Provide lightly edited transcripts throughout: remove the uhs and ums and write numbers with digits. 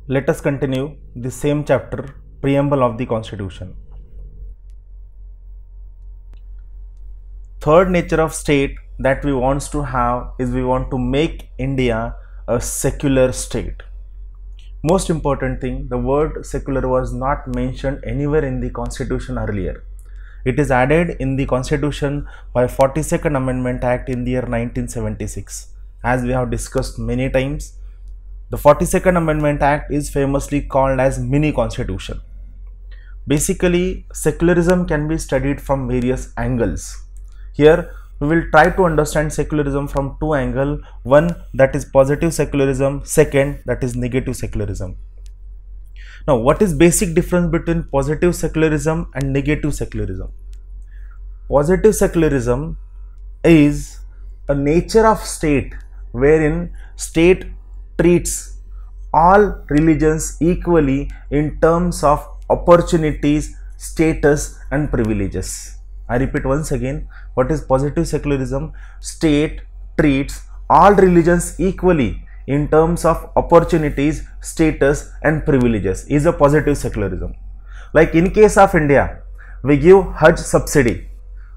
Let us continue the same chapter, Preamble of the Constitution. Third nature of state that we want to have is we want to make India a secular state. Most important thing, the word secular was not mentioned anywhere in the Constitution earlier. It is added in the Constitution by 42nd Amendment Act in the year 1976. As we have discussed many times, the 42nd Amendment Act is famously called as mini constitution. Basically, secularism can be studied from various angles. Here, we will try to understand secularism from two angles. One, that is positive secularism. Second, that is negative secularism. Now, what is basic difference between positive secularism and negative secularism? Positive secularism is a nature of state wherein state treats all religions equally in terms of opportunities, status and privileges. I repeat once again, what is positive secularism? State treats all religions equally in terms of opportunities, status and privileges is a positive secularism. Like in case of India, we give Hajj subsidy.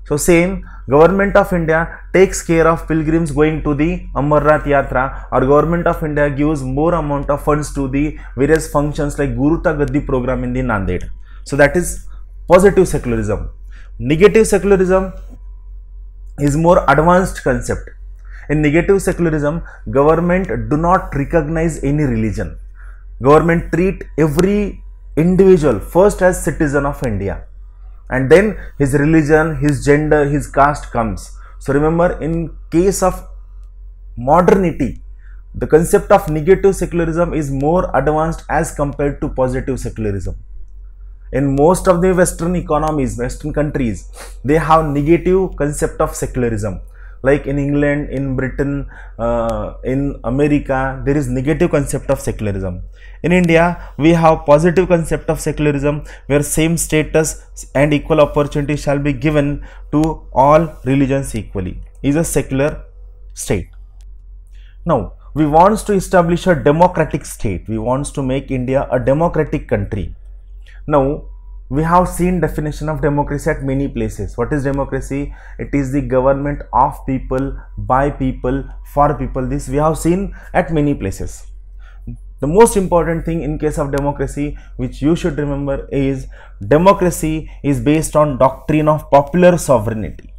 So same, government of India takes care of pilgrims going to the Amarnath Yatra, or government of India gives more amount of funds to the various functions like Guru Ta Gaddi program in the Nanded. So that is positive secularism. Negative secularism is more advanced concept. In negative secularism, government do not recognize any religion. Government treat every individual first as citizen of India, and then his religion, his gender, his caste comes. So remember, in case of modernity, the concept of negative secularism is more advanced as compared to positive secularism. In most of the Western economies, Western countries, they have negative concept of secularism. Like in England, in Britain, in America, there is negative concept of secularism. In India, we have positive concept of secularism where same status and equal opportunity shall be given to all religions equally. Is a secular state. Now, we want to establish a democratic state. We want to make India a democratic country. Now, we have seen definition of democracy at many places. What is democracy? It is the government of people, by people, for people. This we have seen at many places. The most important thing in case of democracy, which you should remember, is democracy is based on doctrine of popular sovereignty.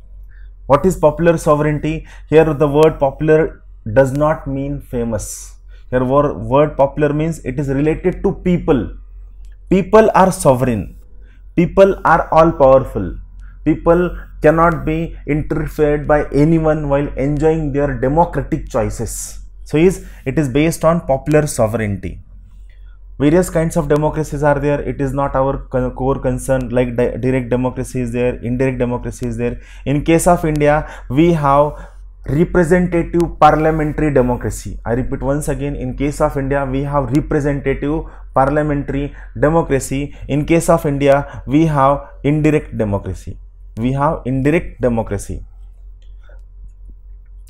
What is popular sovereignty? Here the word popular does not mean famous. Here word popular means it is related to people. People are sovereign. People are all powerful. People cannot be interfered by anyone while enjoying their democratic choices. So it is based on popular sovereignty. Various kinds of democracies are there. It is not our core concern. Like direct democracy is there, indirect democracy is there. In case of India, we have representative parliamentary democracy. I repeat once again, in case of India, we have representative parliamentary democracy. In case of India, we have indirect democracy. We have indirect democracy.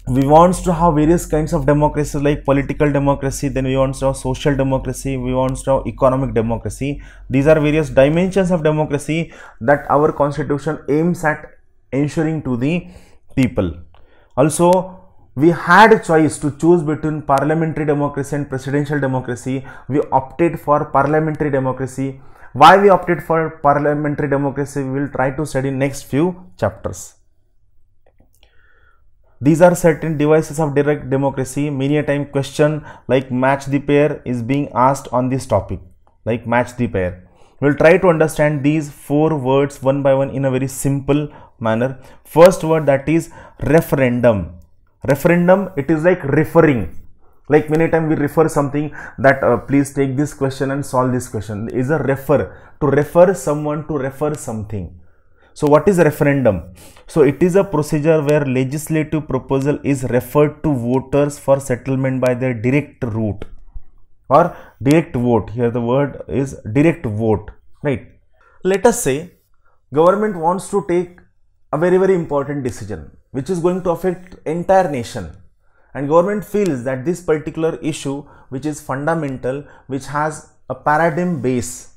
We want to have various kinds of democracy like political democracy, then we want to have social democracy, we want to have economic democracy. These are various dimensions of democracy that our constitution aims at ensuring to the people. Also, we had a choice to choose between parliamentary democracy and presidential democracy. We opted for parliamentary democracy. Why we opted for parliamentary democracy, we will try to study in next few chapters. These are certain devices of direct democracy. Many a time question like match the pair is being asked on this topic, like match the pair. We will try to understand these four words one by one in a very simple manner. First word, that is referendum. Referendum, it is like referring. Like many times we refer something that please take this question and solve this question. It is a refer, to refer someone to refer something. So what is referendum? So it is a procedure where legislative proposal is referred to voters for settlement by their direct route or direct vote. Here the word is direct vote, right? Let us say government wants to take a very important decision which is going to affect entire nation, and government feels that this particular issue which is fundamental, which has a paradigm base,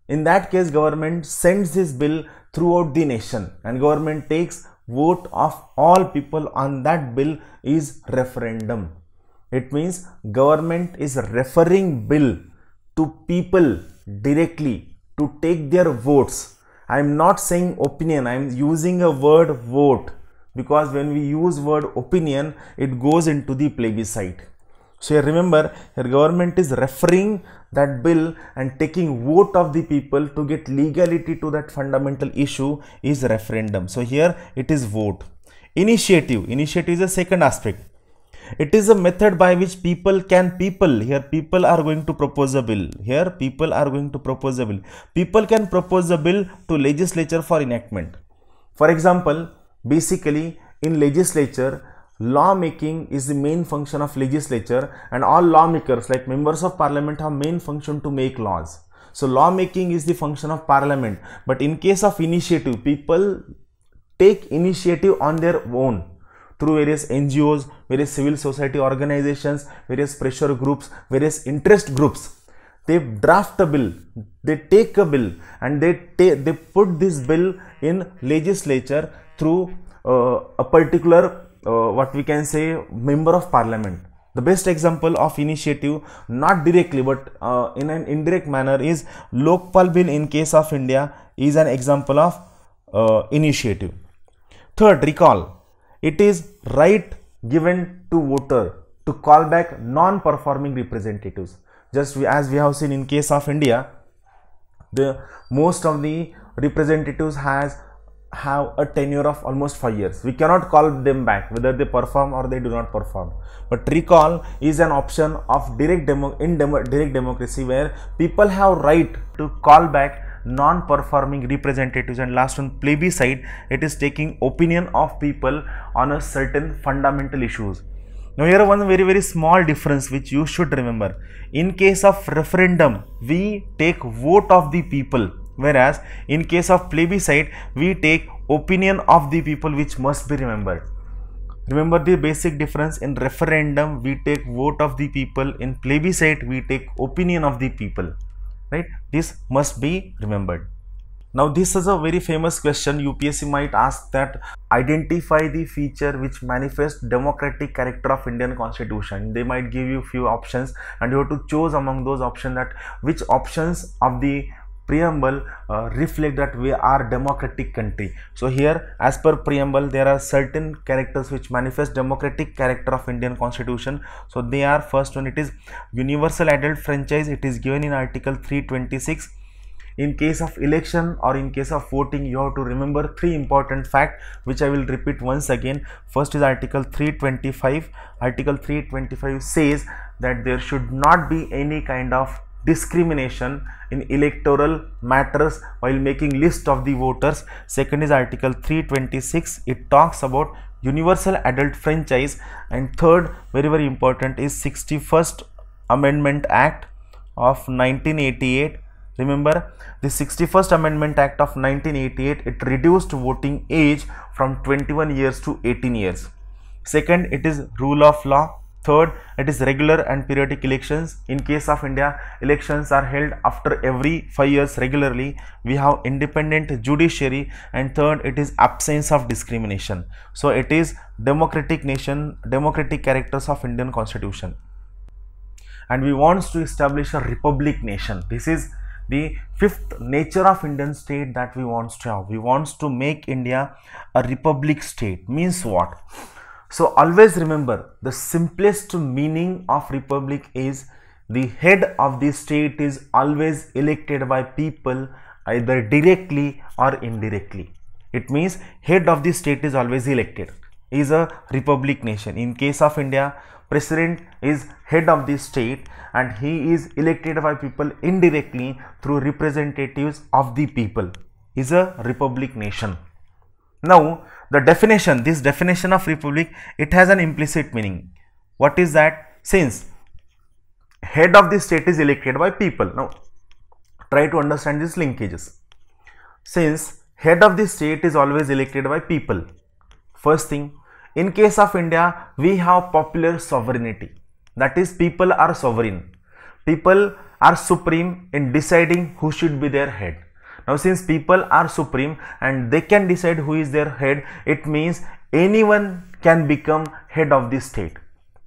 in that case government sends this bill throughout the nation and government takes vote of all people on that bill is referendum. It means government is referring bill to people directly to take their votes. I am not saying opinion, I am using a word vote, because when we use word opinion it goes into the plebiscite. So here remember, here government is referring that bill and taking vote of the people to get legality to that fundamental issue is referendum. So here it is vote. Initiative is a second aspect. It is a method by which people are going to propose a bill. People can propose a bill to legislature for enactment. For example, basically in legislature, law making is the main function of legislature, and all lawmakers like members of parliament have main function to make laws. So law making is the function of parliament, but in case of initiative, people take initiative on their own through various NGOs, various civil society organizations, various pressure groups, various interest groups. They draft a bill, they take a bill and they put this bill in legislature through a particular what we can say member of parliament. The best example of initiative, not directly but in an indirect manner, is Lokpal bill in case of India is an example of initiative. Third, recall. It is right given to voter to call back non-performing representatives. Just as we have seen in case of India, the most of the representatives have a tenure of almost 5 years. We cannot call them back whether they perform or they do not perform. But recall is an option of direct democracy where people have right to call back non-performing representatives. And last one, plebiscite. It is taking opinion of people on a certain fundamental issues. Now here one very small difference which you should remember. In case of referendum, we take vote of the people, whereas in case of plebiscite we take opinion of the people, which must be remembered. Remember the basic difference. In referendum we take vote of the people, in plebiscite we take opinion of the people, right? This must be remembered. Now this is a very famous question UPSC might ask, that identify the feature which manifests democratic character of Indian Constitution. They might give you few options and you have to choose among those options that which options of the preamble reflect that we are democratic country. So here as per preamble there are certain characters which manifest democratic character of Indian Constitution. So they are, first one, it is universal adult franchise. It is given in article 326. In case of election or in case of voting, you have to remember three important facts which I will repeat once again. First is article 325. Article 325 says that there should not be any kind of discrimination in electoral matters while making list of the voters. Second is article 326. It talks about universal adult franchise. And third, very important, is 61st Amendment Act of 1988. Remember, the 61st Amendment Act of 1988, it reduced voting age from 21 years to 18 years. Second, it is rule of law. Third, it is regular and periodic elections. In case of India, elections are held after every 5 years regularly. We have independent judiciary. And third, it is absence of discrimination. So it is democratic nation, democratic characters of Indian Constitution. And we want to establish a republic nation. This is the fifth nature of Indian state that we want to have. We want to make India a republic state. Means what? So always remember, the simplest meaning of republic is the head of the state is always elected by people, either directly or indirectly. It means head of the state is always elected. Is a republic nation. In case of India, president is head of the state and he is elected by people indirectly through representatives of the people. Is a republic nation. Now the definition, this definition of republic, it has an implicit meaning. What is that? Since head of the state is elected by people. Now try to understand these linkages. Since head of the state is always elected by people, first thing, In case of India, we have popular sovereignty. That is, people are sovereign. People are supreme in deciding who should be their head. Now, since people are supreme and they can decide who is their head, it means anyone can become head of the state.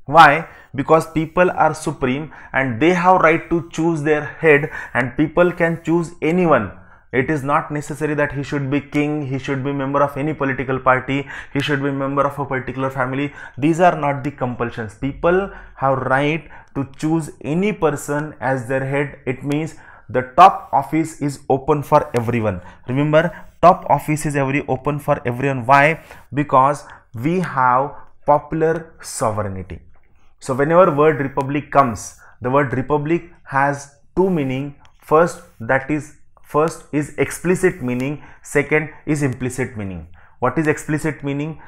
Why? Because people are supreme and they have right to choose their head, and people can choose anyone. It is not necessary that he should be king, he should be member of any political party, he should be member of a particular family. These are not the compulsions. People have right to choose any person as their head. It means the top office is open for everyone. Remember, top office is open for everyone. Why? Because we have popular sovereignty. So whenever word republic comes, the word republic has two meaning. First is explicit meaning, second is implicit meaning. What is explicit meaning?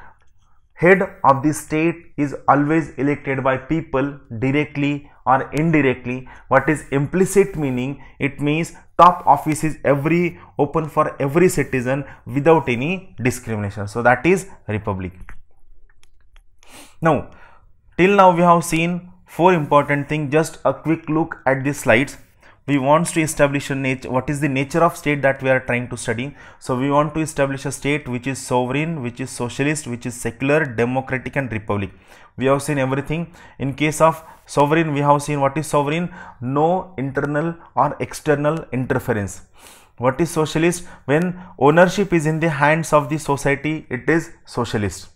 Head of the state is always elected by people directly or indirectly. What is implicit meaning? It means top office is open for every citizen without any discrimination. So that is republic. Now, till now we have seen four important things. Just a quick look at these slides. We want to establish a nature. What is the nature of state that we are trying to study? So we want to establish a state which is sovereign, which is socialist, which is secular, democratic and republic. We have seen everything. In case of sovereign, we have seen what is sovereign: no internal or external interference. What is socialist? When ownership is in the hands of the society, it is socialist.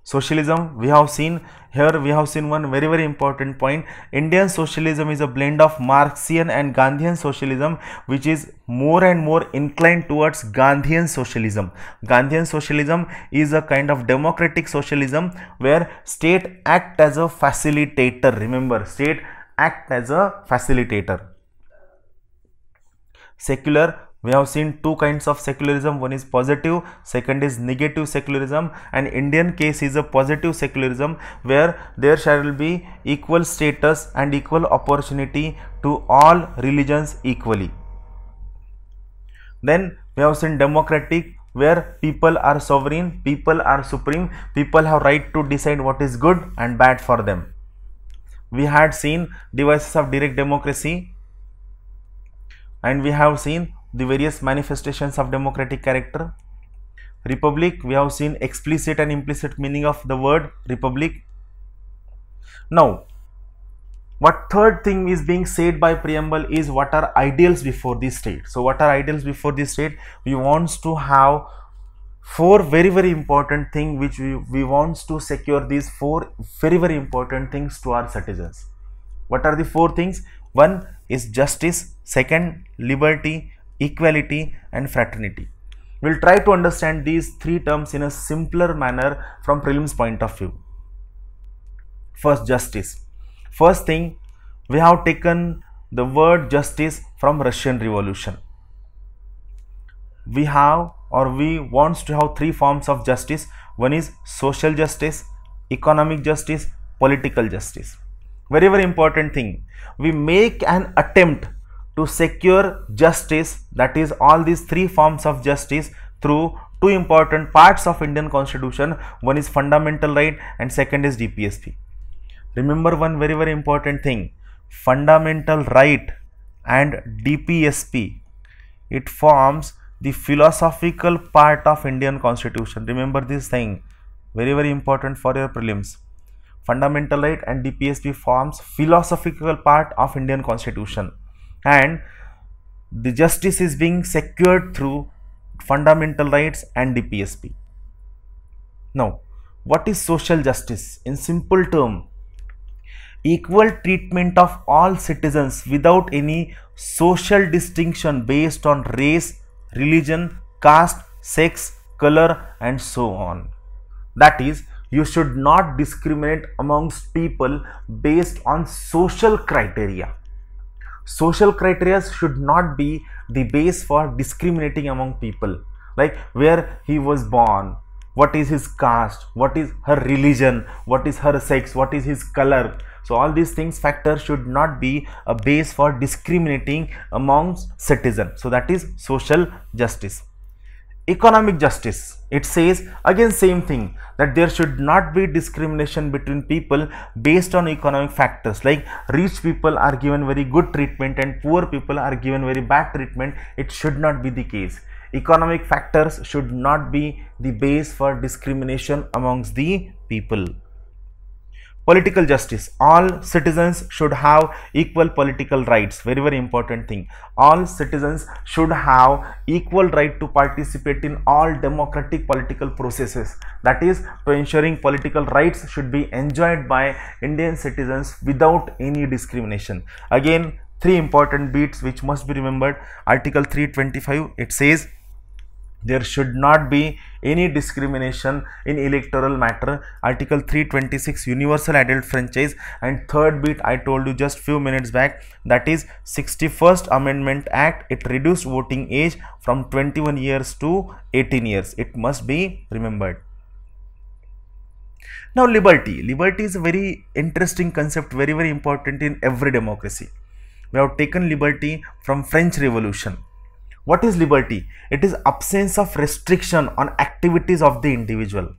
Socialism, we have seen here, we have seen one very important point. Indian socialism is a blend of Marxian and Gandhian socialism, which is more and more inclined towards Gandhian socialism. Gandhian socialism is a kind of democratic socialism where state act as a facilitator. Remember, state act as a facilitator. Secular, we have seen two kinds of secularism. One is positive, second is negative secularism. And Indian case is a positive secularism where there shall be equal status and equal opportunity to all religions equally. Then we have seen democratic, where people are sovereign, people are supreme, people have right to decide what is good and bad for them. We had seen devices of direct democracy, and we have seen the various manifestations of democratic character. Republic, we have seen explicit and implicit meaning of the word republic. Now, what third thing is being said by preamble is what are ideals before the state. So what are ideals before the state? We want to have four very important things which we want to secure. These four very important things to our citizens. What are the four things? One is justice, second liberty, equality and fraternity. We'll try to understand these three terms in a simpler manner from prelims point of view. First, justice. First thing, we have taken the word justice from Russian Revolution. We have, or we want to have three forms of justice. One is social justice, economic justice, political justice. Very important thing. We make an attempt to secure justice, that is all these three forms of justice, through two important parts of Indian Constitution. One is fundamental right and second is DPSP. Remember one very important thing: fundamental right and DPSP, it forms the philosophical part of Indian Constitution. Remember this thing, very important for your prelims. Fundamental right and DPSP forms philosophical part of Indian Constitution, and the justice is being secured through fundamental rights and DPSP. Now, what is social justice? In simple term, equal treatment of all citizens without any social distinction based on race, religion, caste, sex, color and so on. That is, you should not discriminate amongst people based on social criteria. Social criteria should not be the base for discriminating among people, like where he was born, what is his caste, what is her religion, what is her sex, what is his color. So all these things, factors should not be a base for discriminating amongst citizens. So that is social justice. Economic justice, it says again same thing, that there should not be discrimination between people based on economic factors, like rich people are given very good treatment and poor people are given very bad treatment. It should not be the case. Economic factors should not be the base for discrimination amongst the people. Political justice, all citizens should have equal political rights. Very very important thing, all citizens should have equal right to participate in all democratic political processes. That is, to ensuring political rights should be enjoyed by Indian citizens without any discrimination. Again, three important beats which must be remembered. Article 325, it says there should not be any discrimination in electoral matter. Article 326, universal adult franchise. And third bit I told you just few minutes back, that is 61st Amendment Act. It reduced voting age from 21 years to 18 years. It must be remembered. Now liberty. Liberty is a very interesting concept, very very important in every democracy. We have taken liberty from French Revolution. What is liberty? It is absence of restriction on activities of the individual.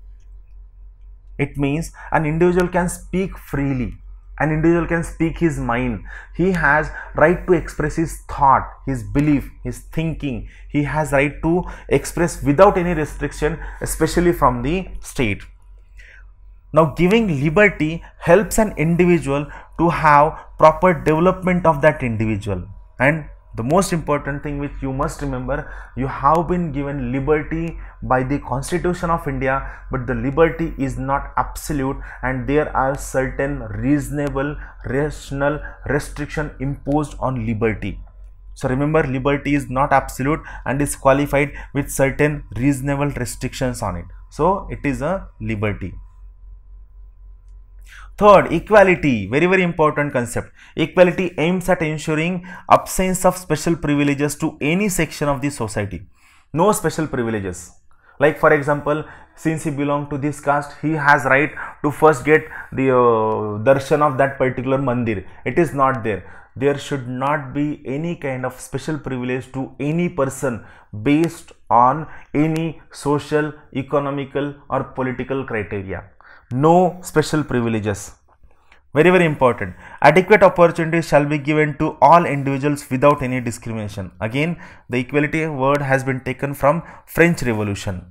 It means an individual can speak freely. An individual can speak his mind. He has right to express his thought, his belief, his thinking. He has right to express without any restriction, especially from the state. Now, giving liberty helps an individual to have proper development of that individual. And the most important thing which you must remember, you have been given liberty by the Constitution of India, but the liberty is not absolute and there are certain reasonable, rational restriction imposed on liberty. So remember, liberty is not absolute and is qualified with certain reasonable restrictions on it. So it is a liberty. Third, equality, very very important concept. Equality aims at ensuring absence of special privileges to any section of the society. No special privileges. Like for example, since he belongs to this caste, he has right to first get the darshan of that particular mandir. It is not there. There should not be any kind of special privilege to any person based on any social, economical or political criteria. No special privileges. Very very important. Adequate opportunities shall be given to all individuals without any discrimination. Again, the equality word has been taken from French Revolution.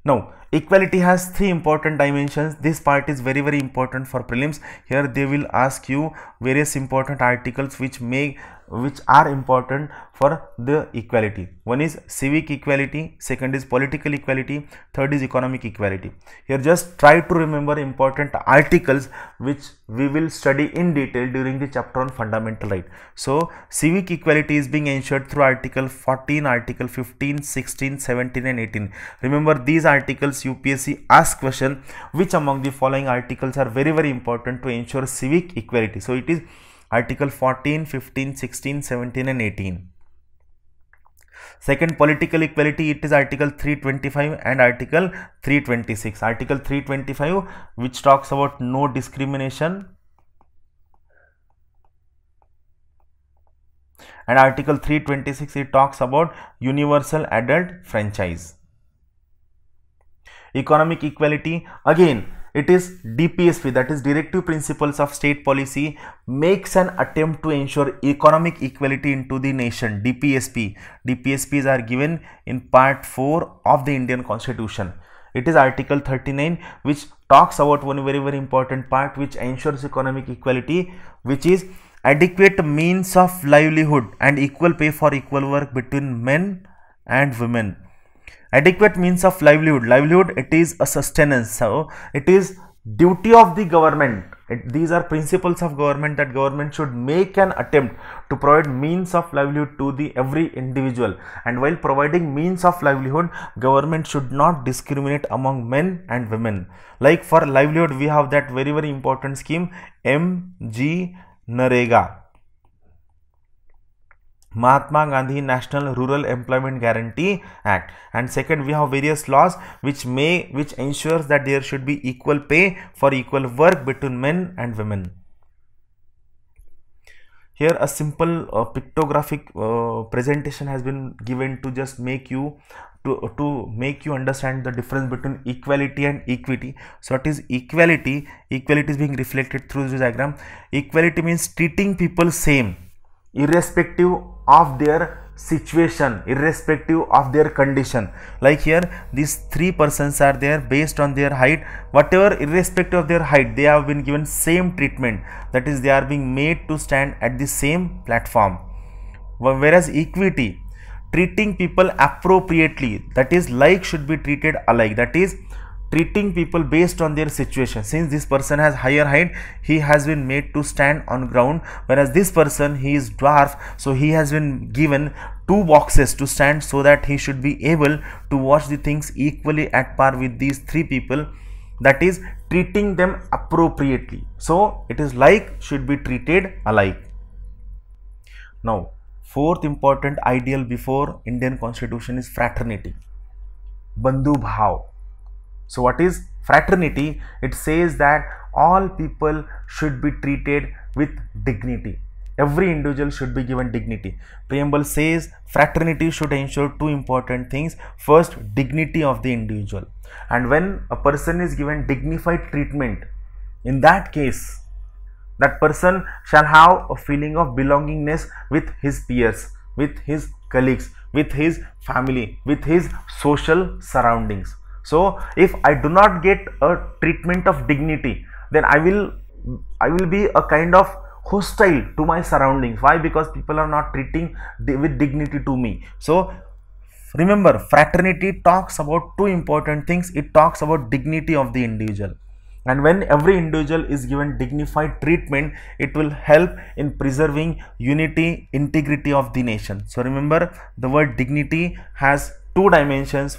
Now, equality has three important dimensions. This part is very very important for prelims. Here they will ask you various important articles which are important for the equality. One is civic equality, second is political equality, third is economic equality. Here just try to remember important articles which we will study in detail during the chapter on fundamental right. So civic equality is being ensured through article 14, article 15, 16, 17 and 18. Remember these articles, UPSC asks question, which among the following articles are very very important to ensure civic equality. So it is article 14, 15, 16, 17 and 18. Second, political equality, it is article 325 and article 326. Article 325 which talks about no discrimination, and article 326 it talks about universal adult franchise. Economic equality, again it is DPSP, that is Directive Principles of State Policy, makes an attempt to ensure economic equality into the nation. DPSP. DPSPs are given in part 4 of the Indian Constitution. It is article 39 which talks about one very very important part which ensures economic equality, which is adequate means of livelihood and equal pay for equal work between men and women. Adequate means of livelihood, it is a sustenance. So it is duty of the government. These are principles of government, that government should make an attempt to provide means of livelihood to the every individual, and while providing means of livelihood, government should not discriminate among men and women. Like for livelihood, we have that very very important scheme MG Narega, Mahatma Gandhi National Rural Employment Guarantee Act. And second, we have various laws which ensures that there should be equal pay for equal work between men and women. Here a simple pictographic presentation has been given to just make you make you understand the difference between equality and equity. So what is equality? Equality is being reflected through this diagram. Equality means treating people same, irrespective of their situation, irrespective of their condition. Like here these three persons are there, based on their height, whatever, irrespective of their height, they have been given same treatment, that is they are being made to stand at the same platform. Whereas equity, treating people appropriately, that is like should be treated alike, that is treating people based on their situation. Since this person has higher height, he has been made to stand on ground, whereas this person, he is dwarf, so he has been given two boxes to stand, so that he should be able to watch the things equally at par with these three people, that is treating them appropriately. So it is like should be treated alike. Now fourth important ideal before Indian Constitution is fraternity, Bandhu Bhav. So what is fraternity? It says that all people should be treated with dignity. Every individual should be given dignity. Preamble says fraternity should ensure two important things. First, dignity of the individual. And when a person is given dignified treatment, in that case, that person shall have a feeling of belongingness with his peers, with his colleagues, with his family, with his social surroundings. So if I do not get a treatment of dignity, then I will be a kind of hostile to my surroundings. Why? Because people are not treating with dignity to me. So remember, fraternity talks about two important things. It talks about dignity of the individual. And when every individual is given dignified treatment, it will help in preserving unity, integrity of the nation. So remember, the word dignity has two dimensions.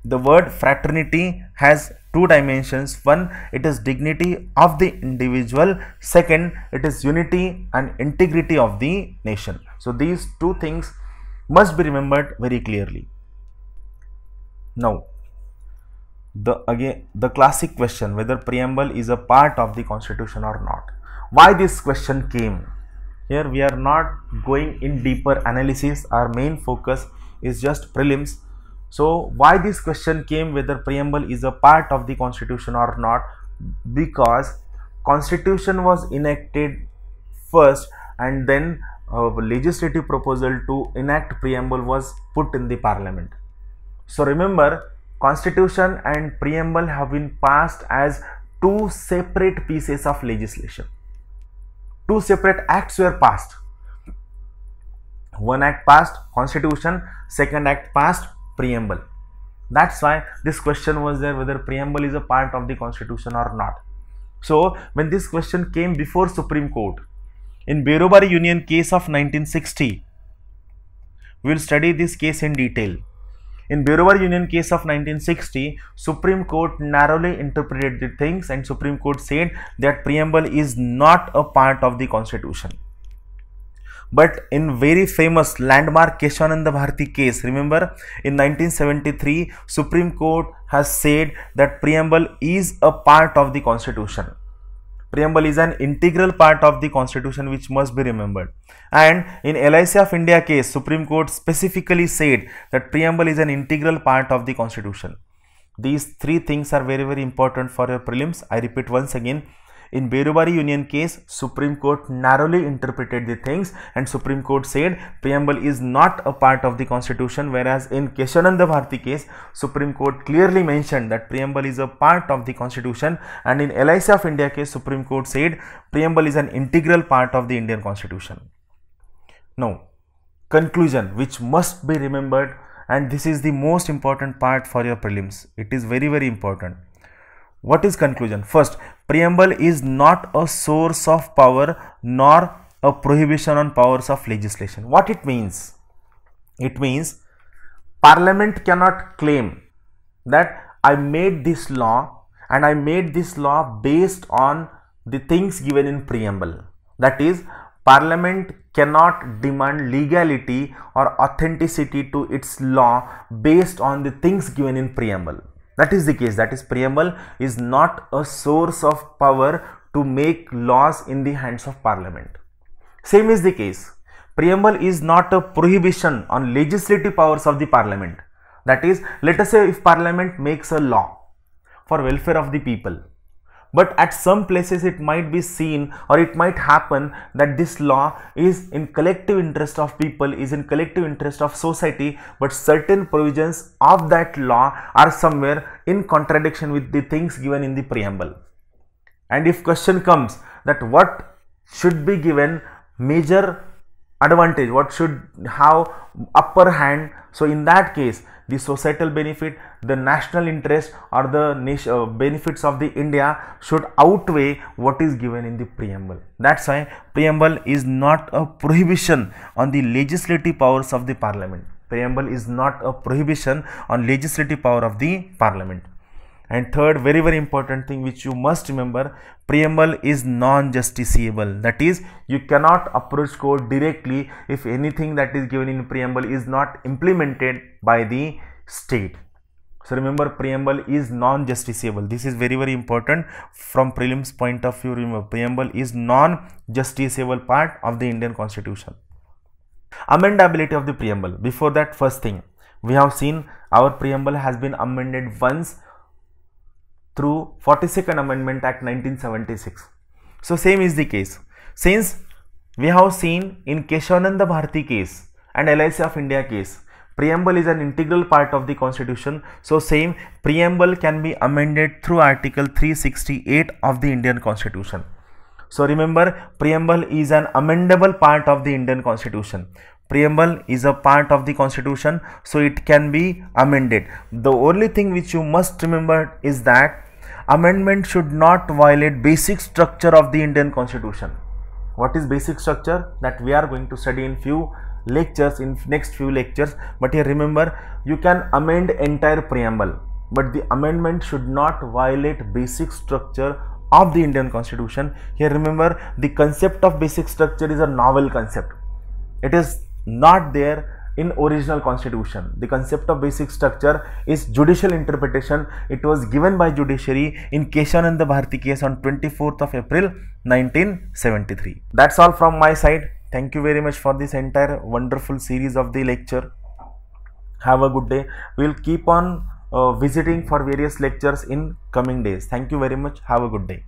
The word fraternity has two dimensions. One, it is dignity of the individual. Second, it is unity and integrity of the nation. So these two things must be remembered very clearly. Now, the classic question, whether preamble is a part of the constitution or not. Why this question came? Here we are not going in deeper analysis. Our main focus is just prelims. So why this question came, whether preamble is a part of the constitution or not? Because constitution was enacted first, and then a legislative proposal to enact preamble was put in the parliament. So remember, constitution and preamble have been passed as two separate pieces of legislation. Two separate acts were passed. One act passed constitution, second act passed preamble. That's why this question was there, whether preamble is a part of the constitution or not. So when this question came before Supreme Court in Berubari Union case of 1960, we will study this case in detail. In Berubari Union case of 1960, Supreme Court narrowly interpreted the things, and Supreme Court said that preamble is not a part of the constitution. But in very famous landmark Keshavananda Bharati case, remember in 1973, Supreme Court has said that preamble is a part of the constitution. Preamble is an integral part of the constitution, which must be remembered. And in LIC of India case, Supreme Court specifically said that preamble is an integral part of the constitution. These three things are very, very important for your prelims. I repeat once again. In Berubari Union case, Supreme Court narrowly interpreted the things, and Supreme Court said preamble is not a part of the constitution, whereas in Keshavananda Bharati case, Supreme Court clearly mentioned that preamble is a part of the constitution, and in LIC of India case, Supreme Court said preamble is an integral part of the Indian constitution. Now, conclusion, which must be remembered, and this is the most important part for your prelims. It is very, very important. What is conclusion? First, preamble is not a source of power nor a prohibition on powers of legislation. What it means? It means Parliament cannot claim that I made this law and I made this law based on the things given in preamble. That is, Parliament cannot demand legality or authenticity to its law based on the things given in preamble. That is the case. That is, preamble is not a source of power to make laws in the hands of Parliament. Same is the case. Preamble is not a prohibition on legislative powers of the parliament. That is, let us say if parliament makes a law for welfare of the people, but at some places it might be seen or it might happen that this law is in collective interest of people, is in collective interest of society, but certain provisions of that law are somewhere in contradiction with the things given in the preamble. And if question comes that what should be given major advantage, what should have upper hand, so in that case the societal benefit, the national interest or the benefits of the India should outweigh what is given in the preamble. That's why preamble is not a prohibition on the legislative powers of the parliament. Preamble is not a prohibition on legislative power of the parliament. And third, very important thing which you must remember, preamble is non-justiciable. That is, you cannot approach court directly if anything that is given in preamble is not implemented by the state. So remember, preamble is non-justiciable. This is very important from prelims point of view. Remember, preamble is non-justiciable part of the Indian Constitution. Amendability of the preamble. Before that, first thing, we have seen our preamble has been amended once through 42nd Amendment Act 1976. So same is the case. Since we have seen in Keshavananda Bharati case and LIC of India case, preamble is an integral part of the constitution. So same preamble can be amended through Article 368 of the Indian Constitution. So remember, preamble is an amendable part of the Indian Constitution. Preamble is a part of the constitution, so it can be amended. The only thing which you must remember is that amendment should not violate basic structure of the Indian Constitution. What is basic structure? That we are going to study in few lectures, in next few lectures. But here remember, you can amend entire preamble, but the amendment should not violate basic structure of the Indian Constitution. Here remember, the concept of basic structure is a novel concept. It is not there in original constitution. The concept of basic structure is judicial interpretation. It was given by judiciary in Keshavananda Bharati case on 24th of April 1973. That's all from my side. Thank you very much for this entire wonderful series of the lecture. Have a good day. We will keep on visiting for various lectures in coming days. Thank you very much. Have a good day.